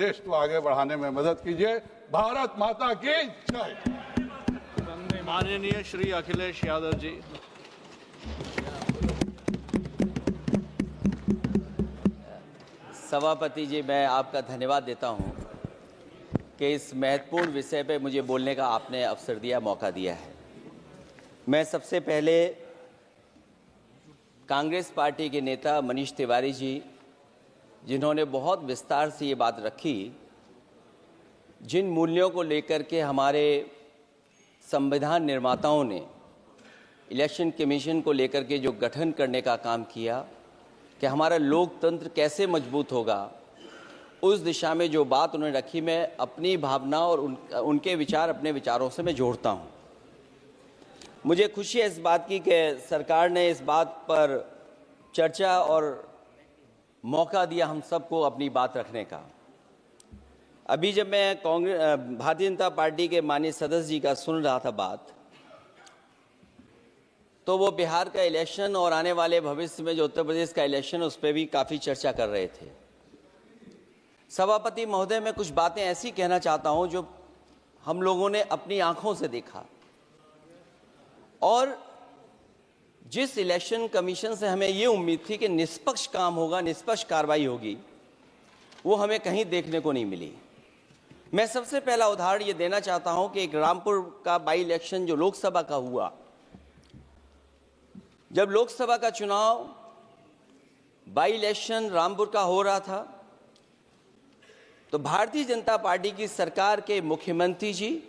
देश को आगे बढ़ाने में मदद कीजिए। भारत माता की जय। माननीय श्री अखिलेश यादव जी। सभापति जी, मैं आपका धन्यवाद देता हूं कि इस महत्वपूर्ण विषय पे मुझे बोलने का आपने अवसर दिया, मौका दिया है। मैं सबसे पहले कांग्रेस पार्टी के नेता मनीष तिवारी जी, जिन्होंने बहुत विस्तार से ये बात रखी, जिन मूल्यों को लेकर के हमारे संविधान निर्माताओं ने इलेक्शन कमीशन को लेकर के जो गठन करने का काम किया कि हमारा लोकतंत्र कैसे मजबूत होगा, उस दिशा में जो बात उन्होंने रखी, मैं अपनी भावना और उनके विचार अपने विचारों से मैं जोड़ता हूं। मुझे खुशी है इस बात की कि सरकार ने इस बात पर चर्चा और मौका दिया हम सबको अपनी बात रखने का। अभी जब मैं भारतीय जनता पार्टी के माननीय सदस्य जी का सुन रहा था बात, तो वो बिहार का इलेक्शन और आने वाले भविष्य में जो उत्तर प्रदेश का इलेक्शन, उस पर भी काफ़ी चर्चा कर रहे थे। सभापति महोदय, मैं कुछ बातें ऐसी कहना चाहता हूं जो हम लोगों ने अपनी आंखों से देखा, और जिस इलेक्शन कमीशन से हमें ये उम्मीद थी कि निष्पक्ष काम होगा, निष्पक्ष कार्रवाई होगी, वो हमें कहीं देखने को नहीं मिली। मैं सबसे पहला उदाहरण ये देना चाहता हूं कि एक रामपुर का बाई इलेक्शन जो लोकसभा का हुआ, जब लोकसभा का चुनाव बाई इलेक्शन रामपुर का हो रहा था, तो भारतीय जनता पार्टी की सरकार के मुख्यमंत्री जी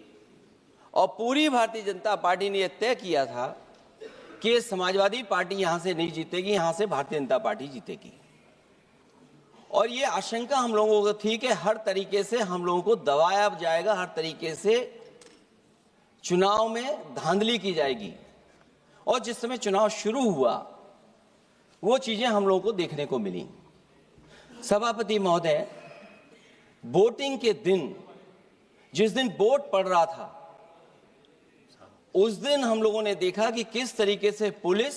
और पूरी भारतीय जनता पार्टी ने यह तय किया था कि समाजवादी पार्टी यहां से नहीं जीतेगी, यहां से भारतीय जनता पार्टी जीतेगी। और ये आशंका हम लोगों को थी कि हर तरीके से हम लोगों को दबाया जाएगा, हर तरीके से चुनाव में धांधली की जाएगी। और जिस समय चुनाव शुरू हुआ, वो चीजें हम लोगों को देखने को मिली। सभापति महोदय, वोटिंग के दिन, जिस दिन वोट पड़ रहा था, उस दिन हम लोगों ने देखा कि किस तरीके से पुलिस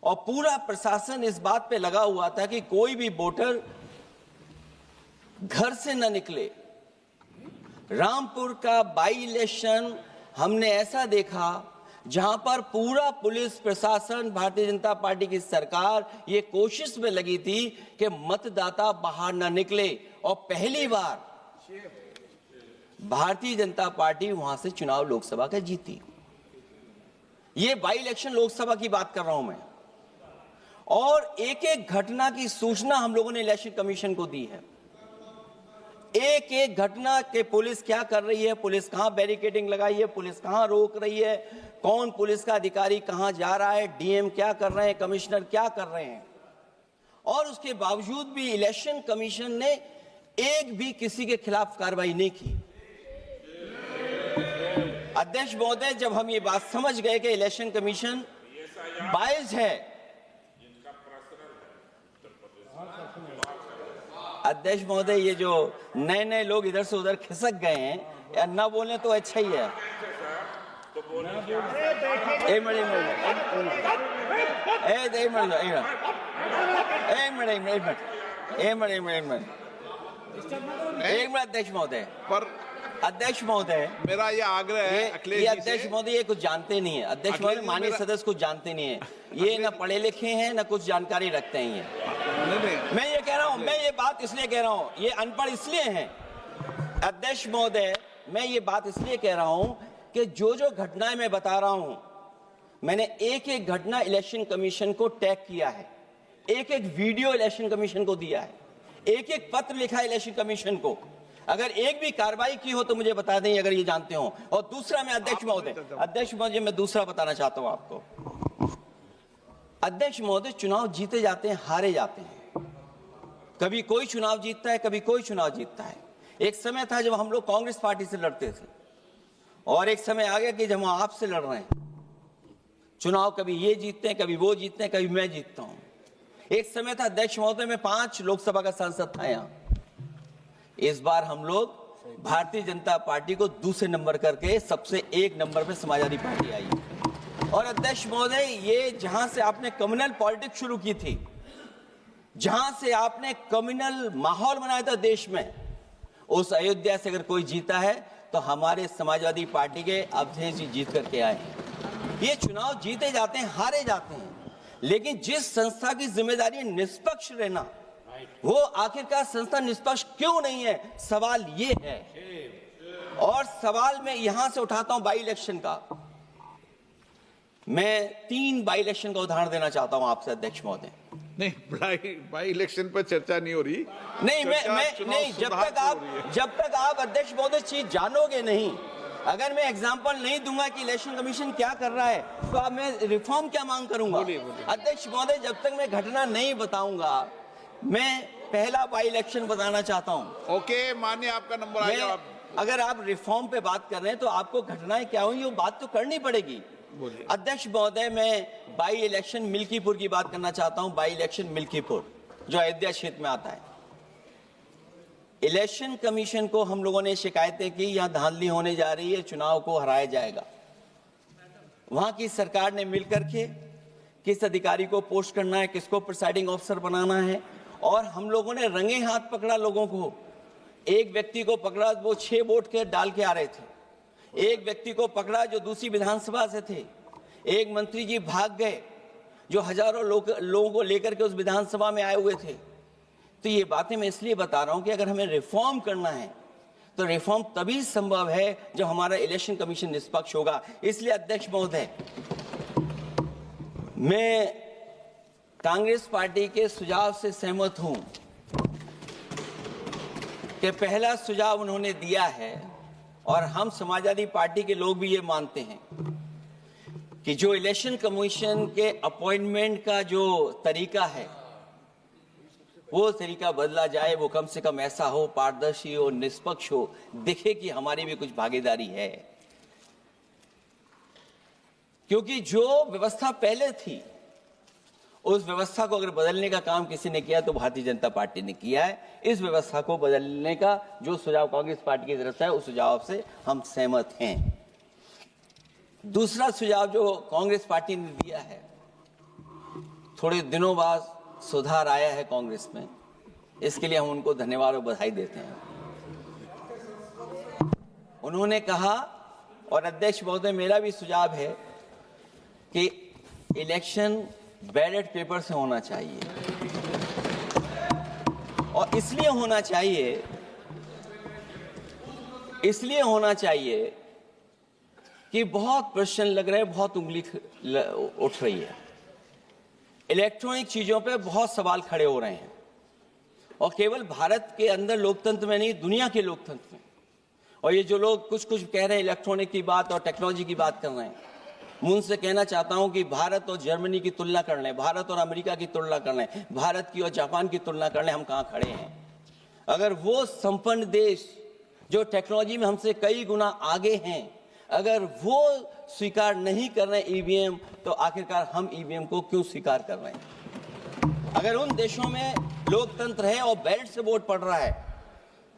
और पूरा प्रशासन इस बात पे लगा हुआ था कि कोई भी वोटर घर से न निकले। रामपुर का बाई इलेक्शन हमने ऐसा देखा जहां पर पूरा पुलिस प्रशासन, भारतीय जनता पार्टी की सरकार ये कोशिश में लगी थी कि मतदाता बाहर न निकले, और पहली बार भारतीय जनता पार्टी वहां से चुनाव लोकसभा का जीती। ये बाई इलेक्शन लोकसभा की बात कर रहा हूं मैं, और एक एक घटना की सूचना हम लोगों ने इलेक्शन कमीशन को दी है। एक एक घटना के पुलिस क्या कर रही है, पुलिस कहां बैरिकेडिंग लगाई है, पुलिस कहां रोक रही है, कौन पुलिस का अधिकारी कहां जा रहा है, डीएम क्या कर रहे हैं, कमिश्नर क्या कर रहे हैं। और उसके बावजूद भी इलेक्शन कमीशन ने एक भी किसी के खिलाफ कार्रवाई नहीं की। अध्यक्ष महोदय, जब हम ये बात समझ गए कि इलेक्शन कमीशन बायस्ड है, अध्यक्ष महोदय, ये जो नए नए लोग इधर से उधर खिसक गए हैं, या न बोले तो अच्छा ही है। अध्यक्ष महोदय, पर अध्यक्ष महोदय, मेरा ये आग्रह है ये अध्यक्ष महोदय ये कुछ जानते नहीं है। अध्यक्ष महोदय, माननीय सदस्य कुछ जानते नहीं है, ये न पढ़े लिखे हैं न कुछ जानकारी रखते हैं। ये मैं ये कह रहा हूं, मैं ये बात इसलिए कह रहा हूं, ये अनपढ़ इसलिए हैं। अध्यक्ष महोदय, मैं ये बात इसलिए कह रहा हूं कि जो जो घटनाएं मैं बता रहा हूं, मैंने एक एक घटना इलेक्शन कमीशन को टैग किया है, एक एक वीडियो इलेक्शन कमीशन को दिया है, एक एक पत्र लिखा है इलेक्शन कमीशन को। अगर एक भी कार्रवाई की हो तो मुझे बता दें, अगर ये जानते हो। और दूसरा, मैं अध्यक्ष महोदय, मैं दूसरा बताना चाहता हूं आपको। अध्यक्ष महोदय, चुनाव जीते जाते हैं, हारे जाते हैं। कभी कोई चुनाव जीतता है, कभी कोई चुनाव जीतता है। एक समय था जब हम लोग कांग्रेस पार्टी से लड़ते थे, और एक समय आ गया कि जब हम आपसे लड़ रहे हैं चुनाव, कभी ये जीतते हैं, कभी वो जीतते हैं, कभी मैं जीतता हूं। एक समय था अध्यक्ष महोदय, मैं 5 लोकसभा का सांसद था यहां। इस बार हम लोग भारतीय जनता पार्टी को दूसरे नंबर करके सबसे 1 नंबर पे समाजवादी पार्टी आई। और अध्यक्ष महोदय, ये जहां से आपने कम्युनल पॉलिटिक्स शुरू की थी, जहां से आपने कम्युनल माहौल बनाया था देश में, उस अयोध्या से अगर कोई जीता है तो हमारे समाजवादी पार्टी के अवधेश जी जीत करके आए हैं। ये चुनाव जीते जाते हैं, हारे जाते हैं, लेकिन जिस संस्था की जिम्मेदारी है निष्पक्ष रहना, वो आखिरकार संस्था निष्पक्ष क्यों नहीं है, सवाल ये है। और सवाल मैं यहां से उठाता हूं बाई इलेक्शन का। मैं 3 बाई इलेक्शन का उदाहरण देना चाहता हूं आपसे अध्यक्ष महोदय। नहीं, बाई इलेक्शन पर चर्चा नहीं हो रही। नहीं, मैं नहीं, जब तक आप अध्यक्ष महोदय चीज जानोगे नहीं, अगर मैं एग्जांपल नहीं दूंगा कि इलेक्शन कमीशन क्या कर रहा है, तो अब मैं रिफॉर्म क्या मांग करूंगा। अध्यक्ष महोदय, जब तक मैं घटना नहीं बताऊंगा, मैं पहला बाई इलेक्शन बताना चाहता हूं। ओके, मानिए आपका नंबर आ गया। अगर आप रिफॉर्म पे बात कर रहे हैं तो आपको घटनाएं क्या हुई वो बात तो करनी पड़ेगी। अध्यक्ष महोदय, मैं बाई इलेक्शन मिल्कीपुर की बात करना चाहता हूं। बाई इलेक्शन मिल्कीपुर जो अयोध्या क्षेत्र में आता है, इलेक्शन कमीशन को हम लोगों ने शिकायतें की, यहां धांधली होने जा रही है, चुनाव को हराया जाएगा। वहां की सरकार ने मिलकर के किस अधिकारी को पोस्ट करना है, किसको प्रिसाइडिंग ऑफिसर बनाना है, और हम लोगों ने रंगे हाथ पकड़ा लोगों को। एक व्यक्ति को पकड़ा, वो 6 वोट के डाल के आ रहे थे। एक व्यक्ति को पकड़ा जो दूसरी विधानसभा से थे। एक मंत्री जी भाग गए जो हजारों लोगों को लेकर के उस विधानसभा में आए हुए थे। तो ये बातें मैं इसलिए बता रहा हूं कि अगर हमें रिफॉर्म करना है तो रिफॉर्म तभी संभव है जब हमारा इलेक्शन कमीशन निष्पक्ष होगा। इसलिए अध्यक्ष महोदय, मैं कांग्रेस पार्टी के सुझाव से सहमत हूं कि पहला सुझाव उन्होंने दिया है, और हम समाजवादी पार्टी के लोग भी ये मानते हैं कि जो इलेक्शन कमीशन के अपॉइंटमेंट का जो तरीका है वो तरीका बदला जाए। वो कम से कम ऐसा हो, पारदर्शी हो, निष्पक्ष हो, दिखे कि हमारी भी कुछ भागीदारी है। क्योंकि जो व्यवस्था पहले थी उस व्यवस्था को अगर बदलने का काम किसी ने किया तो भारतीय जनता पार्टी ने किया है। इस व्यवस्था को बदलने का जो सुझाव कांग्रेस पार्टी की तरफ से है उस सुझाव से हम सहमत हैं। दूसरा सुझाव जो कांग्रेस पार्टी ने दिया है, थोड़े दिनों बाद सुधार आया है कांग्रेस में, इसके लिए हम उनको धन्यवाद और बधाई देते हैं। उन्होंने कहा, और अध्यक्ष महोदय मेरा भी सुझाव है, कि इलेक्शन बैलेट पेपर से होना चाहिए। और इसलिए होना चाहिए कि बहुत प्रश्न लग रहे हैं, बहुत उंगली उठ रही है, इलेक्ट्रॉनिक चीजों पे बहुत सवाल खड़े हो रहे हैं, और केवल भारत के अंदर लोकतंत्र में नहीं, दुनिया के लोकतंत्र में। और ये जो लोग कुछ कह रहे हैं इलेक्ट्रॉनिक की बात और टेक्नोलॉजी की बात कर रहे हैं, मैं उनसे कहना चाहता हूं कि भारत और जर्मनी की तुलना कर लें, भारत और अमेरिका की तुलना कर लें, भारत की और जापान की तुलना कर लें, हम कहां खड़े हैं। अगर वो संपन्न देश जो टेक्नोलॉजी में हमसे कई गुना आगे हैं, अगर वो स्वीकार नहीं कर रहे ईवीएम, तो आखिरकार हम ईवीएम को क्यों स्वीकार कर रहे हैं। अगर उन देशों में लोकतंत्र है और बैलेट से वोट पड़ रहा है,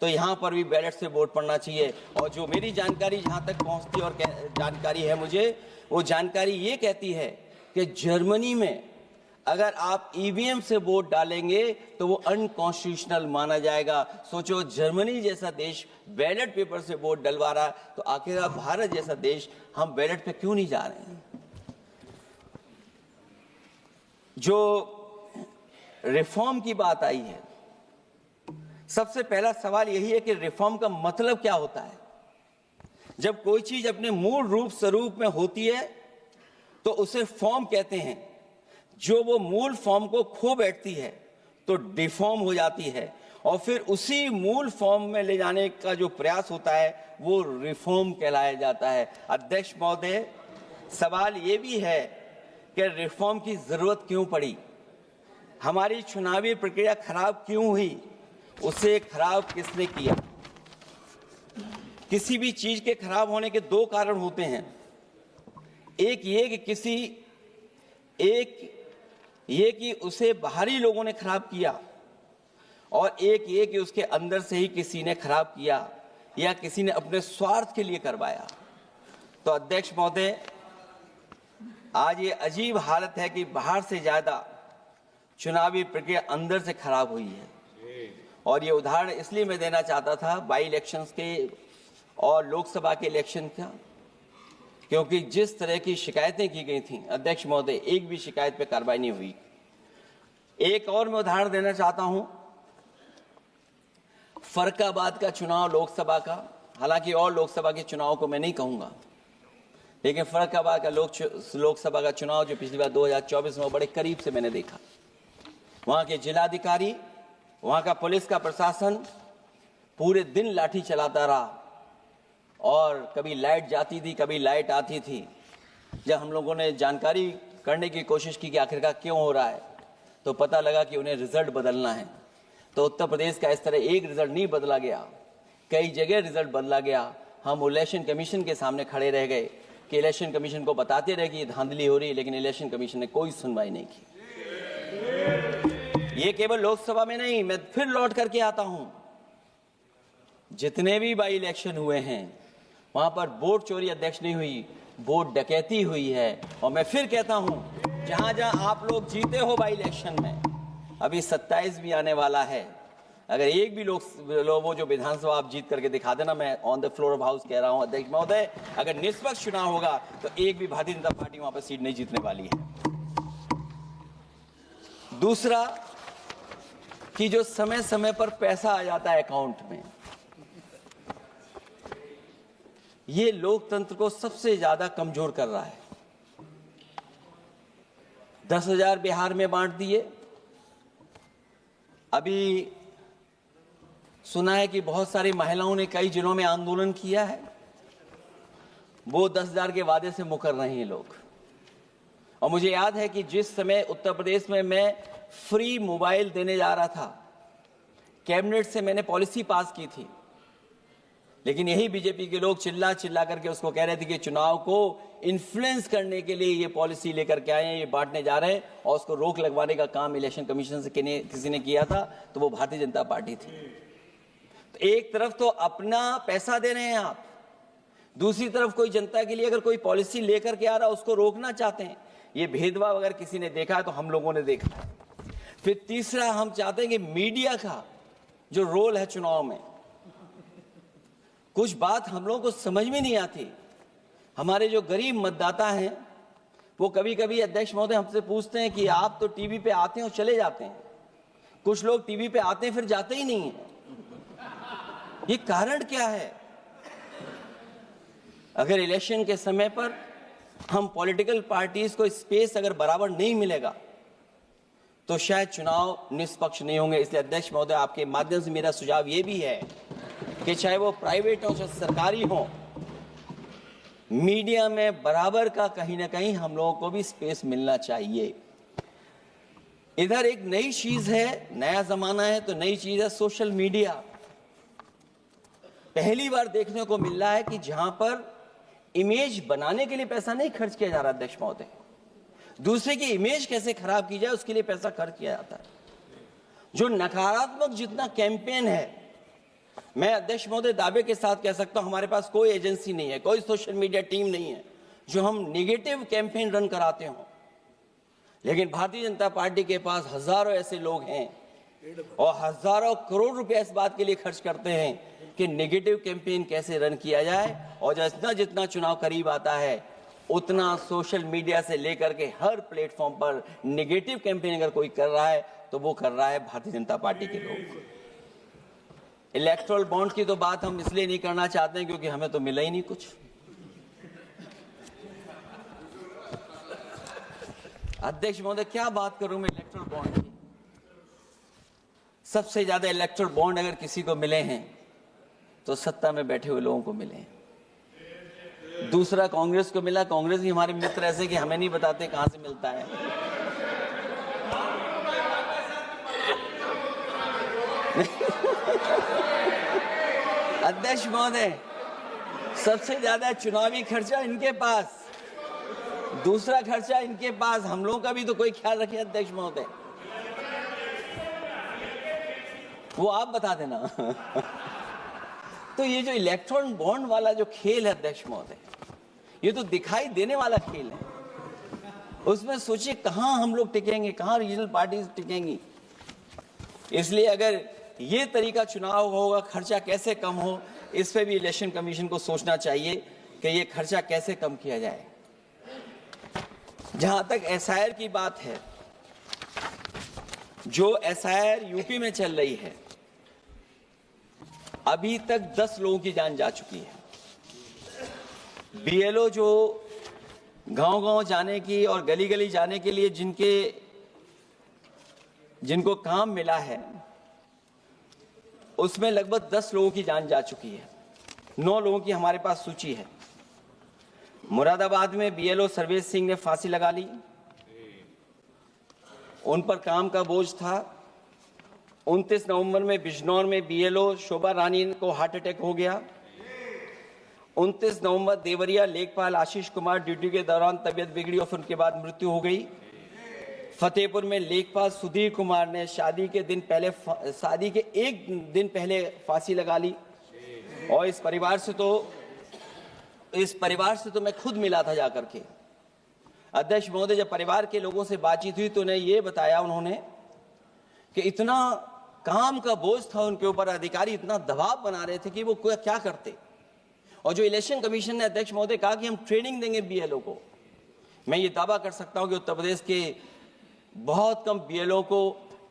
तो यहां पर भी बैलेट से वोट पड़ना चाहिए। और जो मेरी जानकारी जहां तक पहुंचती और जानकारी है मुझे, वो जानकारी ये कहती है कि जर्मनी में अगर आप ईवीएम से वोट डालेंगे तो वो अनकॉन्स्टिट्यूशनल माना जाएगा। सोचो, जर्मनी जैसा देश बैलेट पेपर से वोट डलवा रहा, तो आखिर भारत जैसा देश हम बैलेट पे क्यों नहीं जा रहे हैं। जो रिफॉर्म की बात आई है, सबसे पहला सवाल यही है कि रिफॉर्म का मतलब क्या होता है। जब कोई चीज अपने मूल रूप स्वरूप में होती है तो उसे फॉर्म कहते हैं। जो वो मूल फॉर्म को खो बैठती है तो डिफॉर्म हो जाती है, और फिर उसी मूल फॉर्म में ले जाने का जो प्रयास होता है वो रिफॉर्म कहलाया जाता है। अध्यक्ष महोदय, सवाल ये भी है कि रिफॉर्म की जरूरत क्यों पड़ी, हमारी चुनावी प्रक्रिया खराब क्यों हुई, उसे खराब किसने किया। किसी भी चीज के खराब होने के 2 कारण होते हैं। एक ये कि उसे बाहरी लोगों ने खराब किया, और एक ये कि उसके अंदर से ही किसी ने खराब किया या किसी ने अपने स्वार्थ के लिए करवाया। तो अध्यक्ष महोदय, आज ये अजीब हालत है कि बाहर से ज्यादा चुनावी प्रक्रिया अंदर से खराब हुई है। और ये उदाहरण इसलिए मैं देना चाहता था बाई इलेक्शंस के और लोकसभा के इलेक्शन का, क्योंकि जिस तरह की शिकायतें की गई थी अध्यक्ष महोदय, एक भी शिकायत पे कार्रवाई नहीं हुई। एक और मैं उदाहरण देना चाहता हूं, फर्रुखाबाद का चुनाव लोकसभा का, हालांकि और लोकसभा के चुनाव को मैं नहीं कहूंगा, लेकिन फर्रुखाबाद का लोकसभा का चुनाव जो पिछली बार 2024 में बड़े करीब से मैंने देखा। वहां के जिलाधिकारी, वहां का पुलिस का प्रशासन पूरे दिन लाठी चलाता रहा और कभी लाइट जाती थी, कभी लाइट आती थी। जब हम लोगों ने जानकारी करने की कोशिश की कि आखिरकार क्यों हो रहा है, तो पता लगा कि उन्हें रिजल्ट बदलना है। तो उत्तर प्रदेश का इस तरह एक रिजल्ट नहीं बदला गया, कई जगह रिजल्ट बदला गया। हम इलेक्शन कमीशन के सामने खड़े रह गए कि इलेक्शन कमीशन को बताते रहे कि धांधली हो रही है, लेकिन इलेक्शन कमीशन ने कोई सुनवाई नहीं की। ये केवल लोकसभा में नहीं, मैं फिर लौट करके आता हूं, जितने भी बाई इलेक्शन हुए हैं वहां पर वोट चोरी अध्यक्ष नहीं हुई, वोट डकैती हुई है। और मैं फिर कहता हूं, जहां जहां आप लोग जीते हो बाई इलेक्शन में, अभी 27 भी आने वाला है, अगर एक भी लोग वो जो विधानसभा आप जीत करके दिखा देना, मैं on the floor of house कह रहा हूं अध्यक्ष महोदय, अगर निष्पक्ष चुनाव होगा तो एक भी भारतीय जनता पार्टी वहां पर सीट नहीं जीतने वाली है। दूसरा कि जो समय समय पर पैसा आ जाता है अकाउंट में, ये लोकतंत्र को सबसे ज्यादा कमजोर कर रहा है। 10,000 बिहार में बांट दिए। अभी सुना है कि बहुत सारी महिलाओं ने कई जिलों में आंदोलन किया है, वो 10,000 के वादे से मुकर रहे हैं लोग। और मुझे याद है कि जिस समय उत्तर प्रदेश में मैं फ्री मोबाइल देने जा रहा था, कैबिनेट से मैंने पॉलिसी पास की थी, लेकिन यही बीजेपी के लोग चिल्ला चिल्ला करके उसको कह रहे थे कि चुनाव को इन्फ्लुएंस करने के लिए ये पॉलिसी लेकर के आए हैं, ये बांटने जा रहे हैं, और उसको रोक लगवाने का काम इलेक्शन कमीशन से किसी ने किया था, तो वो भारतीय जनता पार्टी थी। तो एक तरफ तो अपना पैसा दे रहे हैं आप, दूसरी तरफ कोई जनता के लिए अगर कोई पॉलिसी लेकर के आ रहा है उसको रोकना चाहते हैं। ये भेदभाव अगर किसी ने देखा है तो हम लोगों ने देखा है। फिर तीसरा, हम चाहते हैं कि मीडिया का जो रोल है चुनाव में, कुछ बात हम लोगों को समझ में नहीं आती। हमारे जो गरीब मतदाता हैं वो कभी कभी अध्यक्ष महोदय हमसे पूछते हैं कि आप तो टीवी पे आते हैं और चले जाते हैं, कुछ लोग टीवी पे आते हैं फिर जाते ही नहीं है, ये कारण क्या है? अगर इलेक्शन के समय पर हम पॉलिटिकल पार्टीज को स्पेस अगर बराबर नहीं मिलेगा तो शायद चुनाव निष्पक्ष नहीं होंगे। इसलिए अध्यक्ष महोदय, आपके माध्यम से मेरा सुझाव ये भी है कि चाहे वो प्राइवेट हो चाहे सरकारी हो, मीडिया में बराबर का कहीं ना कहीं हम लोगों को भी स्पेस मिलना चाहिए। इधर एक नई चीज है, नया जमाना है, तो नई चीज है सोशल मीडिया। पहली बार देखने को मिल रहा है कि जहां पर इमेज बनाने के लिए पैसा नहीं खर्च किया जा रहा अध्यक्ष महोदय, दूसरे की इमेज कैसे खराब की जाए उसके लिए पैसा खर्च किया जाता है। जो नकारात्मक जितना कैंपेन है, मैं अध्यक्ष महोदय दावे के साथ कह सकता हूं, हमारे पास कोई एजेंसी नहीं है, कोई सोशल मीडिया टीम नहीं है जो हम नेगेटिव कैंपेन रन कराते हो, लेकिन भारतीय जनता पार्टी के पास हजारों ऐसे लोग हैं और हजारों करोड़ रुपए इस बात के लिए खर्च करते हैं कि नेगेटिव कैंपेन कैसे रन किया जाए। और जितना जितना चुनाव करीब आता है उतना सोशल मीडिया से लेकर के हर प्लेटफॉर्म पर नेगेटिव कैंपेन अगर कोई कर रहा है तो वो कर रहा है भारतीय जनता पार्टी के लोग। इलेक्टोरल बॉन्ड की तो बात हम इसलिए नहीं करना चाहते हैं क्योंकि हमें तो मिला ही नहीं कुछ। अध्यक्ष महोदय, क्या बात करूं मैं इलेक्टोरल बॉन्ड की? सबसे ज्यादा इलेक्टोरल बॉन्ड अगर किसी को मिले हैं तो सत्ता में बैठे हुए लोगों को मिले हैं। दूसरा कांग्रेस को मिला, कांग्रेस भी हमारे मित्र ऐसे कि हमें नहीं बताते कहां से मिलता है। अध्यक्ष महोदय, सबसे ज्यादा चुनावी खर्चा इनके पास, दूसरा खर्चा इनके पास, हम लोगों का भी तो कोई ख्याल रखे अध्यक्ष महोदय, वो आप बता देना। तो ये जो इलेक्ट्रॉन बॉन्ड वाला जो खेल है अध्यक्ष महोदय, ये तो दिखाई देने वाला खेल है। उसमें सोचिए कहां हम लोग टिकेंगे, कहां रीजनल पार्टीज टिकेंगी। इसलिए अगर ये तरीका चुनाव होगा, खर्चा कैसे कम हो, इस पे भी इलेक्शन कमीशन को सोचना चाहिए कि ये खर्चा कैसे कम किया जाए। जहां तक एसआईआर की बात है, जो एसआईआर यूपी में चल रही है, अभी तक 10 लोगों की जान जा चुकी है। बीएलओ जो गांव-गांव जाने की और गली-गली जाने के लिए जिनको काम मिला है, उसमें लगभग 10 लोगों की जान जा चुकी है। 9 लोगों की हमारे पास सूची है। मुरादाबाद में बीएलओ सर्वेश सिंह ने फांसी लगा ली, उन पर काम का बोझ था। 29 नवंबर में बिजनौर में बीएलओ शोभा रानी को हार्ट अटैक हो गया। 29 नवंबर देवरिया लेखपाल आशीष कुमार ड्यूटी के दौरान तबीयत बिगड़ी और फिर उनके बाद मृत्यु हो गई। फतेहपुर में लेखपाल सुधीर कुमार ने शादी के एक दिन पहले फांसी लगा ली। और इस परिवार से तो मैं खुद मिला था जाकर के। अध्यक्ष महोदय, जब परिवार के लोगों से बातचीत हुई तो उन्हें ये बताया उन्होंने कि इतना काम का बोझ था उनके ऊपर, अधिकारी इतना दबाव बना रहे थे कि वो क्या करते। और जो इलेक्शन कमीशन ने अध्यक्ष महोदय कहा कि हम ट्रेनिंग देंगे बीएलओ को, मैं ये दावा कर सकता हूं कि उत्तर प्रदेश के बहुत कम बीएलओ को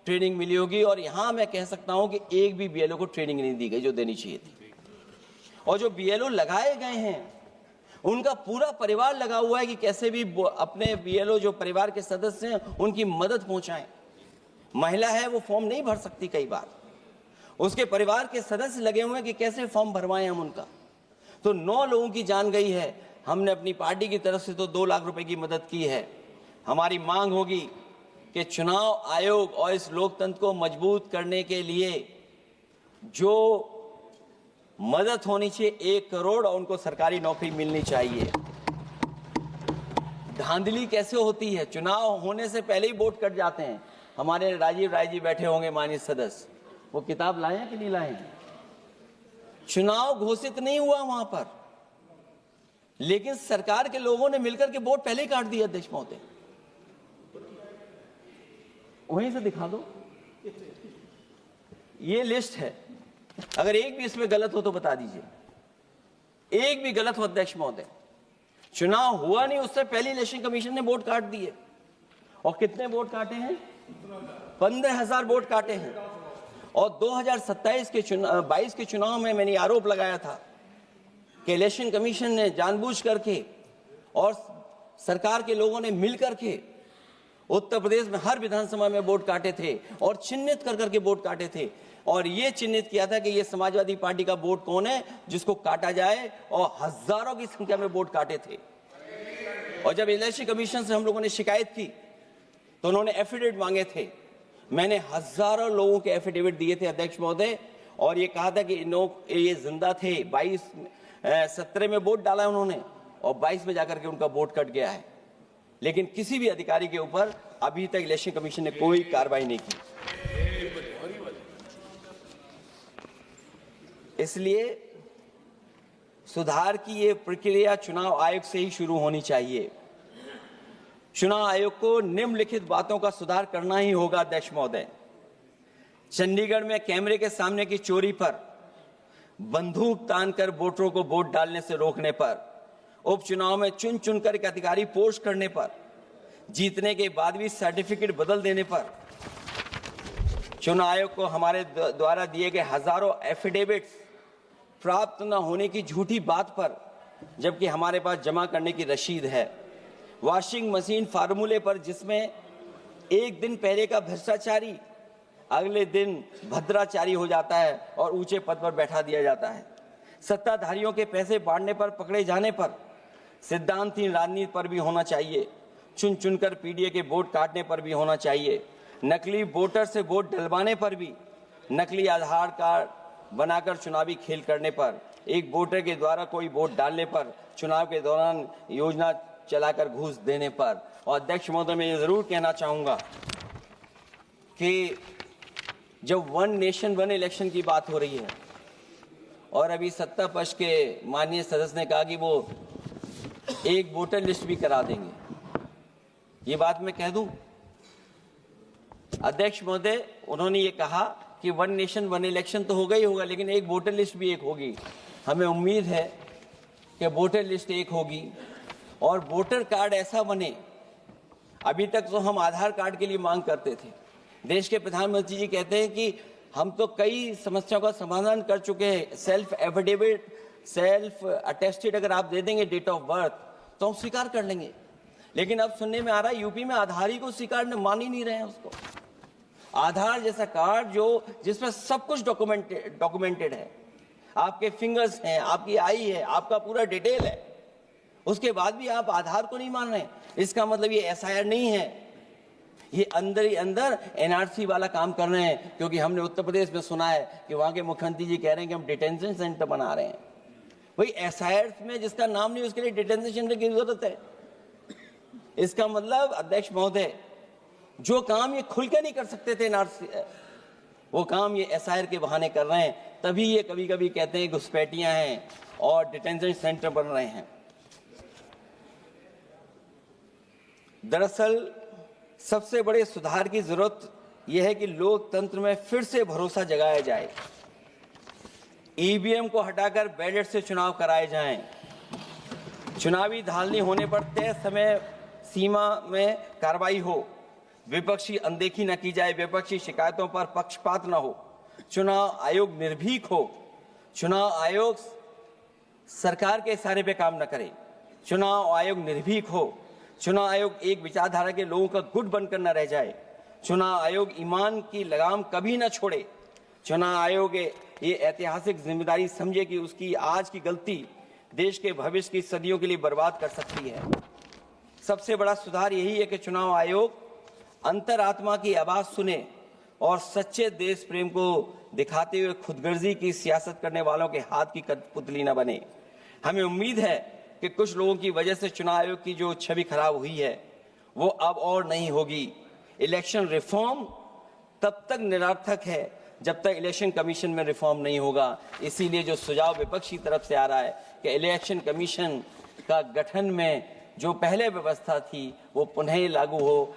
ट्रेनिंग मिली होगी। और यहां मैं कह सकता हूं कि एक भी बीएलओ को ट्रेनिंग नहीं दी गई जो देनी चाहिए थी। और जो बीएलओ लगाए गए हैं, उनका पूरा परिवार लगा हुआ है कि कैसे भी अपने बीएलओ जो परिवार के सदस्य हैं उनकी मदद पहुंचाएं। महिला है, वो फॉर्म नहीं भर सकती, कई बार उसके परिवार के सदस्य लगे हुए हैं कि कैसे फॉर्म भरवाएं हम उनका। तो 9 लोगों की जान गई है। हमने अपनी पार्टी की तरफ से तो 2 लाख रुपए की मदद की है। हमारी मांग होगी कि चुनाव आयोग और इस लोकतंत्र को मजबूत करने के लिए जो मदद होनी चाहिए 1 करोड़, और उनको सरकारी नौकरी मिलनी चाहिए। धांधली कैसे होती है, चुनाव होने से पहले ही वोट कट जाते हैं। हमारे राजीव राय जी बैठे होंगे, माननीय सदस्य, वो किताब लाए हैं कि नहीं लाए हैं? चुनाव घोषित नहीं हुआ वहां पर, लेकिन सरकार के लोगों ने मिलकर के वोट पहले ही काट दिया। अध्यक्ष महोदय, वहीं से दिखा दो, ये लिस्ट है। अगर एक भी इसमें गलत हो तो बता दीजिए। एक भी गलत हो अध्यक्ष महोदय, चुनाव हुआ नहीं उससे पहले इलेक्शन कमीशन ने वोट काट दिए। और कितने वोट काटे हैं? 15,000 वोट काटे हैं। और 2027 के 22 के चुनाव में मैंने आरोप लगाया था कि इलेक्शन कमीशन ने जानबूझ करके और सरकार के लोगों ने मिल करके उत्तर प्रदेश में हर विधानसभा में वोट काटे थे और चिन्हित कर करके वोट काटे थे। और ये चिन्हित किया था कि ये समाजवादी पार्टी का वोट कौन है जिसको काटा जाए, और हजारों की संख्या में वोट काटे थे। और जब इलेक्शन कमीशन से हम लोगों ने शिकायत की तो उन्होंने एफिडेविट मांगे थे। मैंने हजारों लोगों के एफिडेविट दिए थे अध्यक्ष महोदय, और ये कहा था कि ये जिंदा थे। 17 में वोट डाला उन्होंने और 22 में जाकर के उनका वोट कट गया है। लेकिन किसी भी अधिकारी के ऊपर अभी तक इलेक्शन कमीशन ने कोई कार्रवाई नहीं की। इसलिए सुधार की ये प्रक्रिया चुनाव आयोग से ही शुरू होनी चाहिए। चुनाव आयोग को निम्नलिखित बातों का सुधार करना ही होगा। अध्यक्ष महोदय, चंडीगढ़ में कैमरे के सामने की चोरी पर, बंदूक तानकर वोटरों को वोट डालने से रोकने पर, उपचुनाव में चुन चुनकर एक अधिकारी पोस्ट करने पर, जीतने के बाद भी सर्टिफिकेट बदल देने पर, चुनाव आयोग को हमारे द्वारा दिए गए हजारों एफिडेविट प्राप्त न होने की झूठी बात पर, जबकि हमारे पास जमा करने की रसीद है, वॉशिंग मशीन फार्मूले पर जिसमें एक दिन पहले का भ्रष्टाचारी अगले दिन भद्राचारी हो जाता है और ऊंचे पद पर बैठा दिया जाता है, सत्ताधारियों के पैसे बांटने पर पकड़े जाने पर, सिद्धांतहीन राजनीति पर भी होना चाहिए, चुन चुनकर पीडीए के वोट काटने पर भी होना चाहिए, नकली वोटर से वोट डलवाने पर भी, नकली आधार कार्ड बनाकर चुनावी खेल करने पर, एक वोटर के द्वारा कोई वोट डालने पर, चुनाव के दौरान योजना चलाकर घूस देने पर। और अध्यक्ष महोदय, मैं ये जरूर कहना चाहूंगा कि जब 1 नेशन 1 इलेक्शन की बात हो रही है और अभी सत्ता पक्ष के माननीय सदस्य ने कहा कि वो एक वोटर लिस्ट भी करा देंगे, ये बात मैं कह दूं अध्यक्ष महोदय, उन्होंने ये कहा कि वन नेशन वन इलेक्शन तो होगा ही होगा, लेकिन एक वोटर लिस्ट भी एक होगी। हमें उम्मीद है कि वोटर लिस्ट एक होगी और वोटर कार्ड ऐसा बने। अभी तक तो हम आधार कार्ड के लिए मांग करते थे। देश के प्रधानमंत्री जी कहते हैं कि हम तो कई समस्याओं का समाधान कर चुके हैं। सेल्फ एफिडेविट, सेल्फ अटेस्टेड अगर आप दे देंगे डेट ऑफ बर्थ तो हम स्वीकार कर लेंगे। लेकिन अब सुनने में आ रहा है यूपी में आधार ही को स्वीकार मान ही नहीं रहे हैं उसको। आधार जैसा कार्ड जिसमें सब कुछ डॉक्यूमेंटेड है, आपके फिंगर्स हैं, आपकी आई है, आपका पूरा डिटेल है, उसके बाद भी आप आधार को नहीं मान रहे हैं। इसका मतलब ये एसआईआर नहीं है, ये अंदर ही अंदर एनआरसी वाला काम कर रहे हैं। क्योंकि हमने उत्तर प्रदेश में सुना है कि वहां के मुख्यमंत्री जी कह रहे हैं कि हम डिटेंशन सेंटर बना रहे हैं। वही एसआईआर में जिसका नाम नहीं उसके लिए डिटेंशन सेंटर की जरूरत है। इसका मतलब अध्यक्ष महोदय, जो काम ये खुल के नहीं कर सकते थे एनआरसी, वो काम ये एसआईआर के बहाने कर रहे हैं। तभी ये कभी कभी कहते हैं घुसपैठियां हैं और डिटेंशन सेंटर बन रहे हैं। दरअसल सबसे बड़े सुधार की जरूरत यह है कि लोकतंत्र में फिर से भरोसा जगाया जाए। ईवीएम को हटाकर बैलेट से चुनाव कराए जाएं। चुनावी धांधली होने पर तय समय सीमा में कार्रवाई हो। विपक्षी अनदेखी न की जाए, विपक्षी शिकायतों पर पक्षपात न हो। चुनाव आयोग निर्भीक हो। चुनाव आयोग सरकार के इशारे पे काम न करे। चुनाव आयोग निर्भीक हो। चुनाव आयोग एक विचारधारा के लोगों का गुट बनकर न रह जाए। चुनाव आयोग ईमान की लगाम कभी न छोड़े। चुनाव आयोग ये ऐतिहासिक जिम्मेदारी समझे कि उसकी आज की गलती देश के भविष्य की सदियों के लिए बर्बाद कर सकती है। सबसे बड़ा सुधार यही है कि चुनाव आयोग अंतरात्मा की आवाज सुने और सच्चे देश प्रेम को दिखाते हुए खुदगर्जी की सियासत करने वालों के हाथ की कठपुतली न बने। हमें उम्मीद है कि कुछ लोगों की वजह से चुनाव आयोग की जो छवि खराब हुई है वो अब और नहीं होगी। इलेक्शन रिफॉर्म तब तक निरर्थक है जब तक इलेक्शन कमीशन में रिफॉर्म नहीं होगा। इसीलिए जो सुझाव विपक्षी तरफ से आ रहा है कि इलेक्शन कमीशन का गठन में जो पहले व्यवस्था थी वो पुनः लागू हो,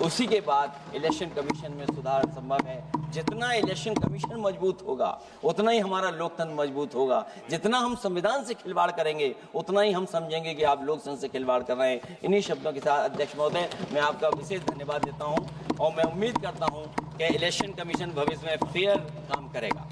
उसी के बाद इलेक्शन कमीशन में सुधार संभव है। जितना इलेक्शन कमीशन मजबूत होगा उतना ही हमारा लोकतंत्र मजबूत होगा। जितना हम संविधान से खिलवाड़ करेंगे उतना ही हम समझेंगे कि आप लोकतंत्र से खिलवाड़ कर रहे हैं। इन्हीं शब्दों के साथ अध्यक्ष महोदय मैं आपका विशेष धन्यवाद देता हूं और मैं उम्मीद करता हूं कि इलेक्शन कमीशन भविष्य में फेयर काम करेगा।